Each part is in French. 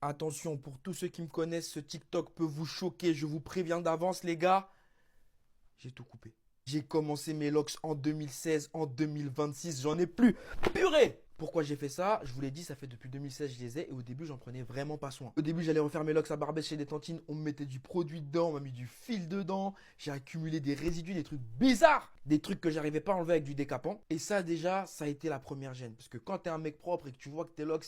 Attention, pour tous ceux qui me connaissent, ce TikTok peut vous choquer. Je vous préviens d'avance, les gars. J'ai tout coupé. J'ai commencé mes locks en 2016, en 2026. J'en ai plus. Purée! Pourquoi j'ai fait ça? Je vous l'ai dit, ça fait depuis 2016 que je les ai et au début, j'en prenais vraiment pas soin. Au début, j'allais refaire mes locks à Barbès chez des tantines. On me mettait du produit dedans, on m'a mis du fil dedans. J'ai accumulé des résidus, des trucs bizarres. Des trucs que j'arrivais pas à enlever avec du décapant. Et ça, déjà, ça a été la première gêne. Parce que quand t'es un mec propre et que tu vois que tes locks,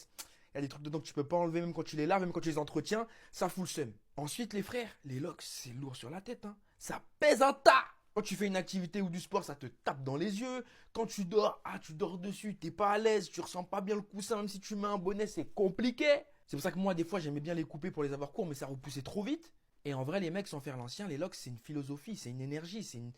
il y a des trucs dedans que tu peux pas enlever même quand tu les laves, même quand tu les entretiens, ça fout le seum. Ensuite, les frères, les locks, c'est lourd sur la tête, hein. Ça pèse un tas. Quand tu fais une activité ou du sport, ça te tape dans les yeux. Quand tu dors, tu dors dessus, t'es pas à l'aise, tu ressens pas bien le coussin, même si tu mets un bonnet, c'est compliqué. C'est pour ça que moi, des fois, j'aimais bien les couper pour les avoir courts, mais ça repoussait trop vite. Et en vrai, les mecs, sans faire l'ancien, les locks, c'est une philosophie, c'est une énergie, c'est une...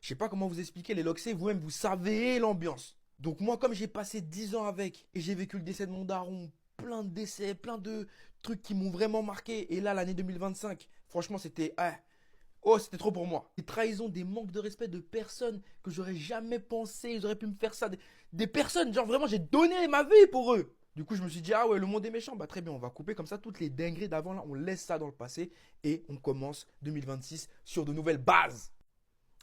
Je sais pas comment vous expliquer, les locks, c'est vous-même, vous savez l'ambiance. Donc moi, comme j'ai passé 10 ans avec, et j'ai vécu le décès de mon daron, plein de décès, plein de trucs qui m'ont vraiment marqué, et là, l'année 2025, franchement, c'était... Oh, c'était trop pour moi. Des trahisons, des manques de respect de personnes que j'aurais jamais pensé, ils auraient pu me faire ça. Des personnes, genre vraiment, j'ai donné ma vie pour eux. Du coup, je me suis dit, ah ouais, le monde est méchant. Bah très bien, on va couper comme ça toutes les dingueries d'avant, là, on laisse ça dans le passé et on commence 2026 sur de nouvelles bases.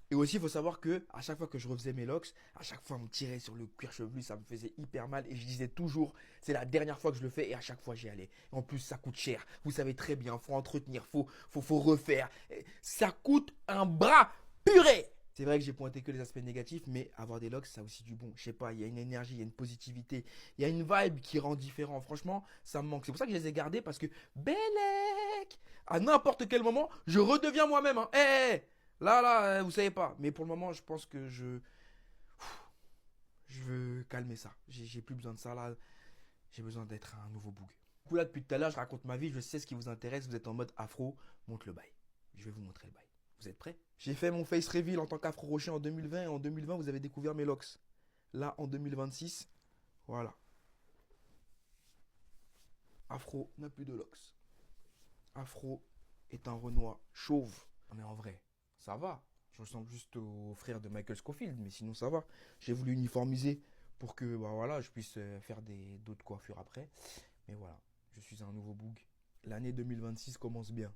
Et aussi, il faut savoir que à chaque fois que je refaisais mes locks, à chaque fois on me tirait sur le cuir chevelu, ça me faisait hyper mal. Et je disais toujours, c'est la dernière fois que je le fais et à chaque fois j'y allais. En plus, ça coûte cher. Vous savez très bien, faut entretenir, faut refaire. Ça coûte un bras purée. C'est vrai que j'ai pointé que les aspects négatifs, mais avoir des locks, ça a aussi du bon. Je sais pas, il y a une énergie, il y a une positivité, il y a une vibe qui rend différent. Franchement, ça me manque. C'est pour ça que je les ai gardés parce que, Bellec, à n'importe quel moment, je redeviens moi-même. Hein. Là, vous savez pas. Mais pour le moment, je pense que je veux calmer ça. J'ai plus besoin de ça là. J'ai besoin d'être un nouveau boug. Du coup, là, depuis tout à l'heure, je raconte ma vie. Je sais ce qui vous intéresse. Vous êtes en mode afro. Montre le bail. Je vais vous montrer le bail. Vous êtes prêts? J'ai fait mon face reveal en tant qu'afro rocher en 2020. Et en 2020, vous avez découvert mes locks. Là, en 2026, voilà. Afro n'a plus de locks. Afro est un Renoir chauve. Mais en vrai, ça va. Je ressemble juste au frère de Michael Scofield, mais sinon ça va. J'ai voulu uniformiser pour que bah, voilà, je puisse faire d'autres coiffures après. Mais voilà, je suis un nouveau boug. L'année 2026 commence bien.